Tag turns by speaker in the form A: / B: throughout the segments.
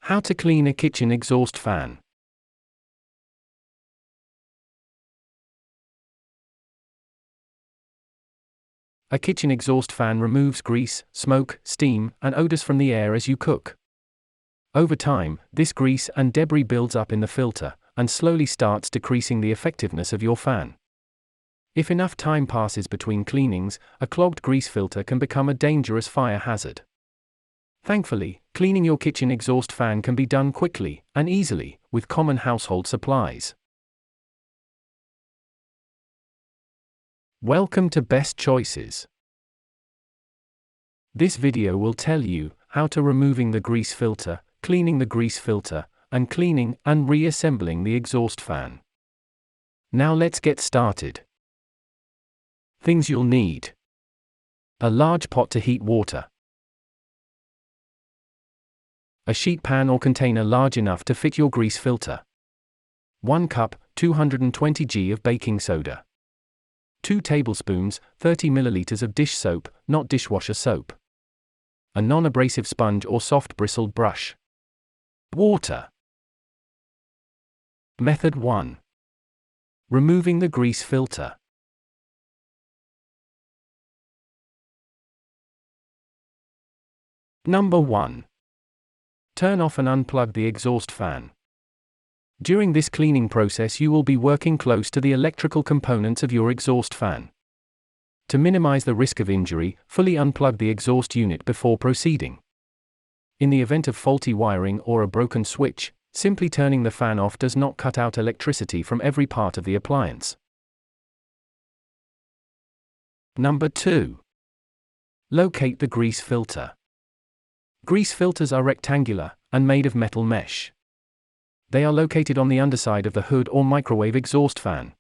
A: How to clean a kitchen exhaust fan. A kitchen exhaust fan removes grease, smoke, steam, and odors from the air as you cook. Over time, this grease and debris builds up in the filter, and slowly starts decreasing the effectiveness of your fan. If enough time passes between cleanings, a clogged grease filter can become a dangerous fire hazard. Thankfully, cleaning your kitchen exhaust fan can be done quickly and easily with common household supplies. Welcome to Best Choices. This video will tell you how to removing the grease filter, cleaning the grease filter, and cleaning and reassembling the exhaust fan. Now let's get started. Things you'll need: a large pot to heat water, a sheet pan or container large enough to fit your grease filter, 1 cup, 220 g of baking soda, 2 tablespoons, 30 milliliters of dish soap, not dishwasher soap, a non-abrasive sponge or soft bristled brush, water. Method 1. Removing the grease filter. Number 1. Turn off and unplug the exhaust fan. During this cleaning process, you will be working close to the electrical components of your exhaust fan. To minimize the risk of injury, fully unplug the exhaust unit before proceeding. In the event of faulty wiring or a broken switch, simply turning the fan off does not cut out electricity from every part of the appliance. Number 2. Locate the grease filter. Grease filters are rectangular and made of metal mesh. They are located on the underside of the hood or microwave exhaust fan.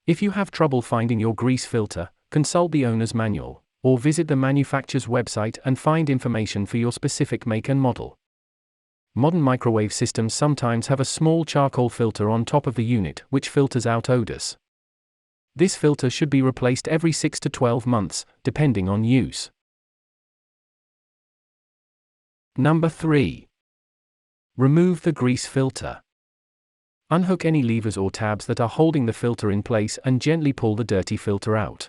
A: If you have trouble finding your grease filter, consult the owner's manual, or visit the manufacturer's website and find information for your specific make and model. Modern microwave systems sometimes have a small charcoal filter on top of the unit which filters out odors. This filter should be replaced every 6 to 12 months, depending on use. Number 3. Remove the grease filter. Unhook any levers or tabs that are holding the filter in place and gently pull the dirty filter out.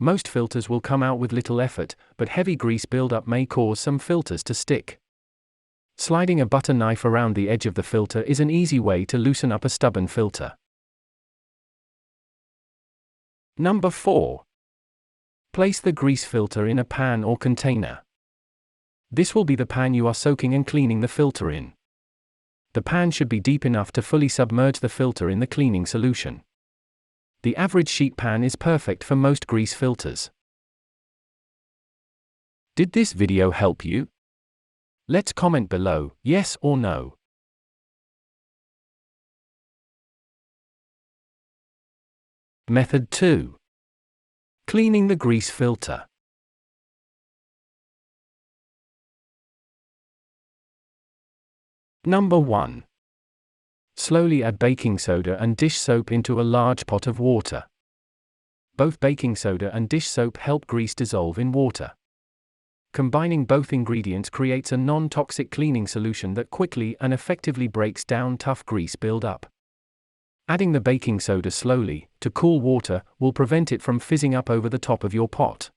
A: Most filters will come out with little effort, but heavy grease buildup may cause some filters to stick. Sliding a butter knife around the edge of the filter is an easy way to loosen up a stubborn filter. Number 4. Place the grease filter in a pan or container. This will be the pan you are soaking and cleaning the filter in. The pan should be deep enough to fully submerge the filter in the cleaning solution. The average sheet pan is perfect for most grease filters. Did this video help you? Let's comment below, yes or no. Method 2. Cleaning the grease filter. Number 1. Slowly add baking soda and dish soap into a large pot of water. Both baking soda and dish soap help grease dissolve in water. Combining both ingredients creates a non-toxic cleaning solution that quickly and effectively breaks down tough grease buildup. Adding the baking soda slowly, to cool water, will prevent it from fizzing up over the top of your pot.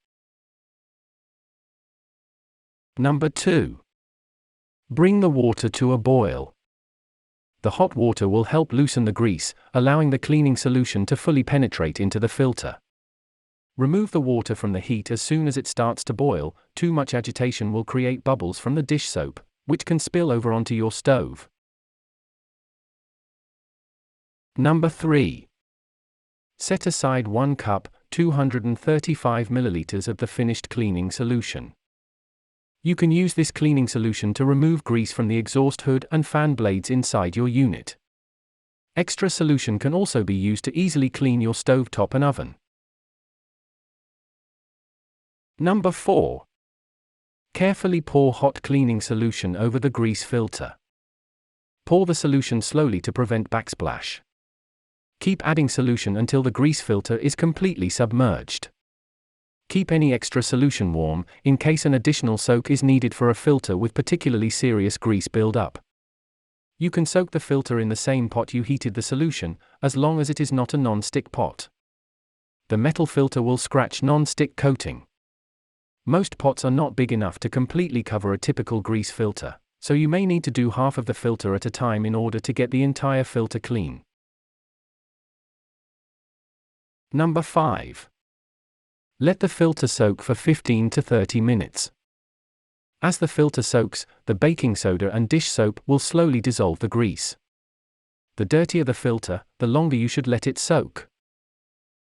A: Number 2. Bring the water to a boil. The hot water will help loosen the grease, allowing the cleaning solution to fully penetrate into the filter. Remove the water from the heat as soon as it starts to boil. Too much agitation will create bubbles from the dish soap, which can spill over onto your stove. Number 3. Set aside 1 cup, 235 milliliters of the finished cleaning solution. You can use this cleaning solution to remove grease from the exhaust hood and fan blades inside your unit. Extra solution can also be used to easily clean your stovetop and oven. Number 4. Carefully pour hot cleaning solution over the grease filter. Pour the solution slowly to prevent backsplash. Keep adding solution until the grease filter is completely submerged. Keep any extra solution warm, in case an additional soak is needed for a filter with particularly serious grease build-up. You can soak the filter in the same pot you heated the solution, as long as it is not a non-stick pot. The metal filter will scratch non-stick coating. Most pots are not big enough to completely cover a typical grease filter, so you may need to do half of the filter at a time in order to get the entire filter clean. Number 5. Let the filter soak for 15 to 30 minutes. As the filter soaks, the baking soda and dish soap will slowly dissolve the grease. The dirtier the filter, the longer you should let it soak.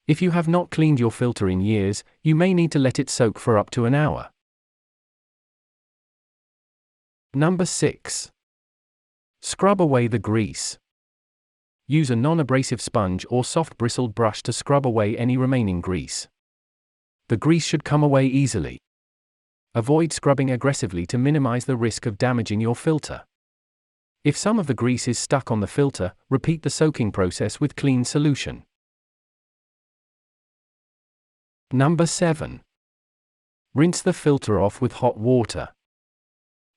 A: If you have not cleaned your filter in years, you may need to let it soak for up to an hour. Number 6. Scrub away the grease. Use a non-abrasive sponge or soft bristled brush to scrub away any remaining grease. The grease should come away easily. Avoid scrubbing aggressively to minimize the risk of damaging your filter. If some of the grease is stuck on the filter, repeat the soaking process with clean solution. Number 7. Rinse the filter off with hot water.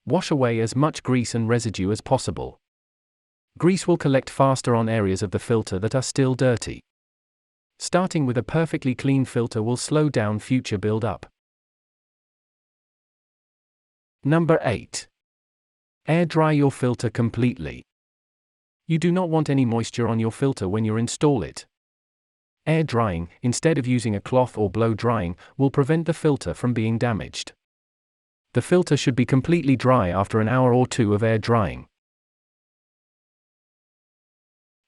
A: Wash away as much grease and residue as possible. Grease will collect faster on areas of the filter that are still dirty. Starting with a perfectly clean filter will slow down future build-up. Number 8. Air dry your filter completely. You do not want any moisture on your filter when you install it. Air drying, instead of using a cloth or blow drying, will prevent the filter from being damaged. The filter should be completely dry after an hour or two of air drying.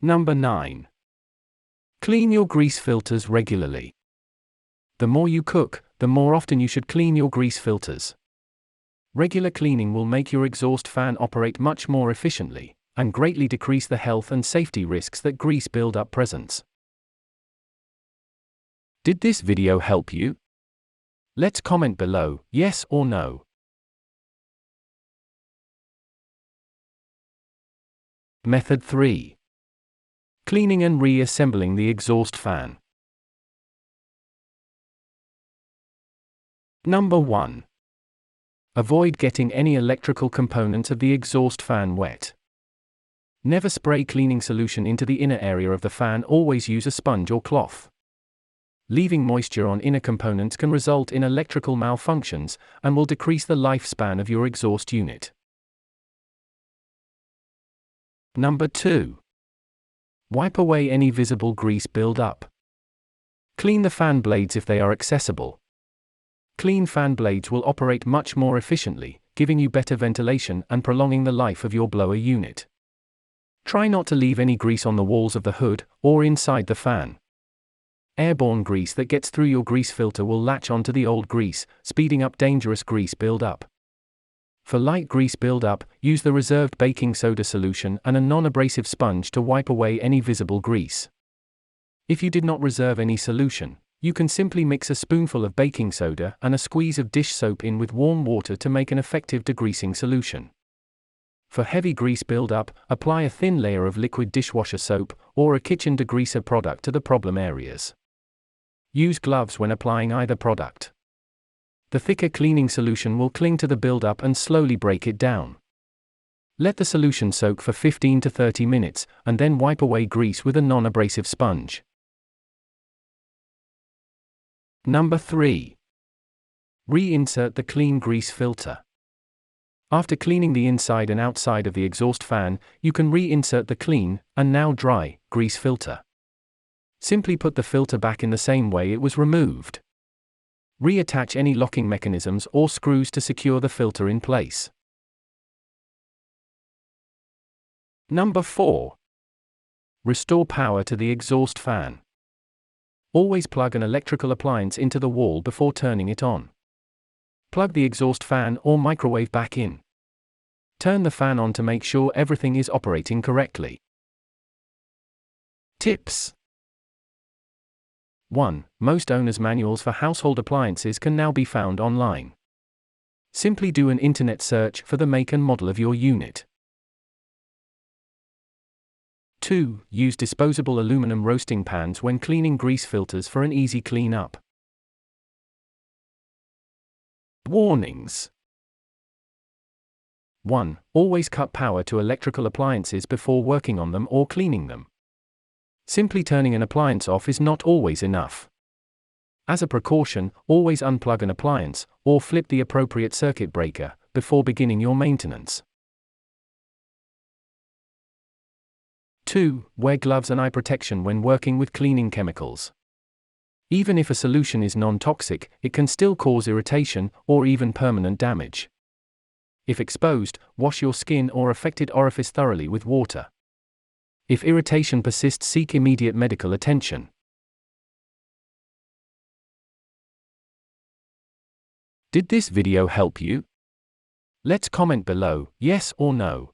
A: Number 9. Clean your grease filters regularly. The more you cook, the more often you should clean your grease filters. Regular cleaning will make your exhaust fan operate much more efficiently, and greatly decrease the health and safety risks that grease buildup presents. Did this video help you? Let's comment below, yes or no. Method 3. Cleaning and reassembling the exhaust fan. Number 1. Avoid getting any electrical components of the exhaust fan wet. Never spray cleaning solution into the inner area of the fan, always use a sponge or cloth. Leaving moisture on inner components can result in electrical malfunctions, and will decrease the lifespan of your exhaust unit. Number 2. Wipe away any visible grease build-up. Clean the fan blades if they are accessible. Clean fan blades will operate much more efficiently, giving you better ventilation and prolonging the life of your blower unit. Try not to leave any grease on the walls of the hood, or inside the fan. Airborne grease that gets through your grease filter will latch onto the old grease, speeding up dangerous grease build-up. For light grease build-up, use the reserved baking soda solution and a non-abrasive sponge to wipe away any visible grease. If you did not reserve any solution, you can simply mix a spoonful of baking soda and a squeeze of dish soap in with warm water to make an effective degreasing solution. For heavy grease build-up, apply a thin layer of liquid dishwasher soap or a kitchen degreaser product to the problem areas. Use gloves when applying either product. The thicker cleaning solution will cling to the build-up and slowly break it down. Let the solution soak for 15 to 30 minutes, and then wipe away grease with a non-abrasive sponge. Number 3. Reinsert the clean grease filter. After cleaning the inside and outside of the exhaust fan, you can reinsert the clean, and now dry, grease filter. Simply put the filter back in the same way it was removed. Reattach any locking mechanisms or screws to secure the filter in place. Number 4. Restore power to the exhaust fan. Always plug an electrical appliance into the wall before turning it on. Plug the exhaust fan or microwave back in. Turn the fan on to make sure everything is operating correctly. Tips. 1. Most owner's manuals for household appliances can now be found online. Simply do an internet search for the make and model of your unit. 2. Use disposable aluminum roasting pans when cleaning grease filters for an easy clean-up. Warnings. 1. Always cut power to electrical appliances before working on them or cleaning them. Simply turning an appliance off is not always enough. As a precaution, always unplug an appliance, or flip the appropriate circuit breaker, before beginning your maintenance. 2. Wear gloves and eye protection when working with cleaning chemicals. Even if a solution is non-toxic, it can still cause irritation, or even permanent damage. If exposed, wash your skin or affected orifice thoroughly with water. If irritation persists, seek immediate medical attention. Did this video help you? Let's comment below, yes or no.